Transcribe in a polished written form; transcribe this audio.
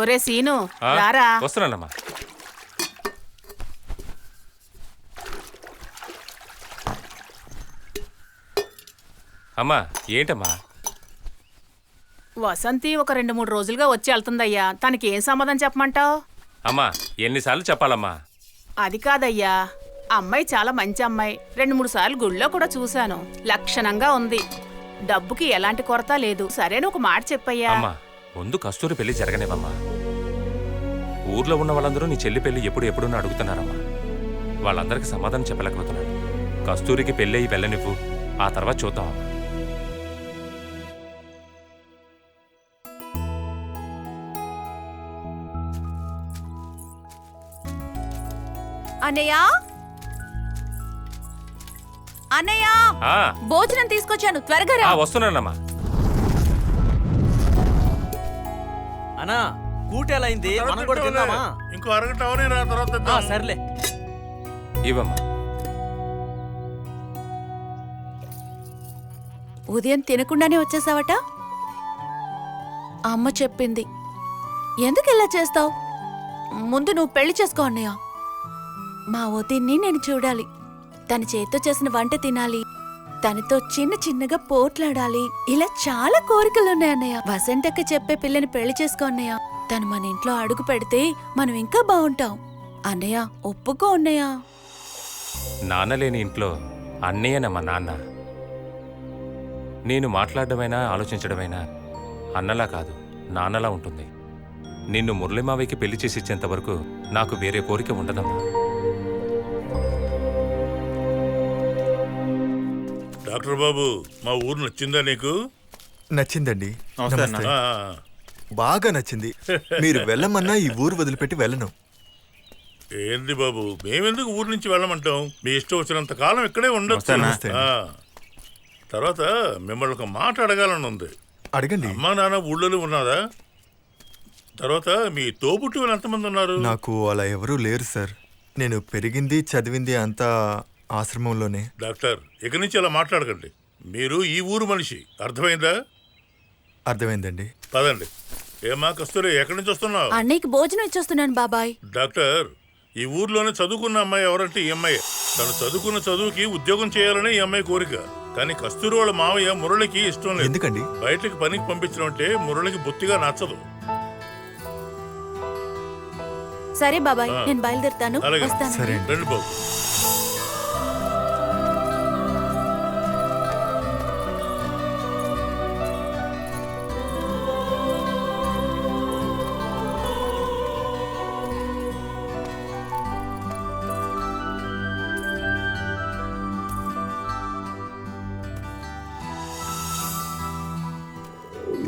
ఒరే సీను రారా. వస్తున్నానమ్మా. అమ్మా ఏంటమ్మా? వసంతి ఒక 2-3 రోజులుగా వచ్చి వెళ్తుందయ్యా. తనకి ఏం సమాధానం చెప్పమంటావు? అమ్మా ఎన్నిసార్లు చెప్పాలమ్మా? అది కాదయ్యా, అమ్మాయి చాలా మంచి అమ్మాయి. 2-3 సార్లు గుళ్ళో కూడా చూశాను. లక్షణంగా ఉంది. డబ్బుకి ఎలాంటి కొరత లేదు. సరేను ఒక మాట చెప్పయ్యా. అమ్మా ముందు కస్తూరి పెళ్లి జరగనేవమ్మా. ఊర్లో ఉన్న వాళ్ళందరూ నీ చెల్లి పెళ్లి ఎప్పుడున్నా అడుగుతున్నారమ్మా. వాళ్ళందరికీ సమాధానం చెప్పలేకపోతున్నాడు. కస్తూరికి పెళ్ళి అయ్యి వెళ్ళనివ్వు, ఆ తర్వాత చూద్దామమ్మా. అన్నయ్య, అన్నయ్య, భోజనం తీసుకొచ్చాను, త్వరగా రా. వస్తున్నానమ్మా. అన్నా కూట ఎలా అయింది? మనం కూడా తిందామా? ఇంకో అరగంట అవనే రా, తర్వాత సర్లే. ఇవ్వమ్మా. ఉదయం తినకుండానే వచ్చేసావట? అమ్మ చెప్పింది. ఎందుకు ఇలా చేస్తావు? ముందు నువ్వు పెళ్లి చేసుకో అన్నయ్య. మా వదిన్ని నేను చూడాలి. తన చేత్తో చేసిన వంట తినాలి. తనతో చిన్నగా పోట్లాడాలి. ఇలా చాలా కోరికలున్నాయి అన్నయ్య. వసంతక్క చెప్పే పిల్లని పెళ్లి చేసుకో అన్నయ్య. తను మన ఇంట్లో అడుగు పెడితే మనం ఇంకా బాగుంటాం. అన్నయ్య ఒప్పుకో అన్నయ్య. నాన్న లేని ఇంట్లో అన్నయ్యనమ్మా నాన్న. నేను మాట్లాడడమైనా ఆలోచించడమైనా అన్నలా కాదు, నాన్నలా ఉంటుంది. నిన్ను మురళిమావయ్యకి పెళ్లి చేసి ఇచ్చేంత వరకు నాకు వేరే కోరిక ఉండదమ్మా. డాక్టర్ బాబు, మా ఊరు నచ్చిందా నీకు? నచ్చిందండి. బాగా నచ్చింది. మీరు వెళ్ళమన్నా ఈ ఊరు వదిలిపెట్టి వెళ్ళను. ఏంది బాబు, మేమెందుకు ఊరు నుంచి వెళ్ళమంటాం? మీ ఇష్టం వచ్చినంత కాలం ఇక్కడే ఉండొచ్చు. తర్వాత మిమ్మల్ని ఒక మాట అడగాలని ఉంది. అడగండి. అమ్మా నాన్న ఊళ్ళోనే ఉన్నారా? తర్వాత మీ తోబుట్టు ఎంతమంది ఉన్నారు? నాకు అలా ఎవరూ లేరు సార్. నేను పెరిగింది చదివింది అంతా ఆశ్రమంలోనే. డాక్టర్, ఇక నుంచి అలా మాట్లాడకండి. మీరు ఈ ఊరు మనిషి, అర్థమైందా? అర్థమైందండి. పదండి. ఏమా కస్తూరి, ఎక్కడి నుంచి వస్తున్నావు? అన్నయ్యకి భోజనం ఇచ్చొస్తున్నాను బాబాయ్. డాక్టర్, ఈ ఊర్లోనే చదువుకున్న అమ్మాయి ఎవరంటే ఈ అమ్మాయి. తను చదువుకున్న చదువుకి ఉద్యోగం చేయాలనే ఈ అమ్మాయి కోరిక. కానీ కస్తూరి వాళ్ళ మావయ్య మురళికి ఇష్టం లేదు. ఎందుకండి? బయటకి పనికి పంపించడం అంటే మురళికి బొత్తిగా నచ్చదు. సరే బాబాయ్, నేను బయలుదేరుతాను. అలాగే. వస్తాను. సరే. రండి బాబు.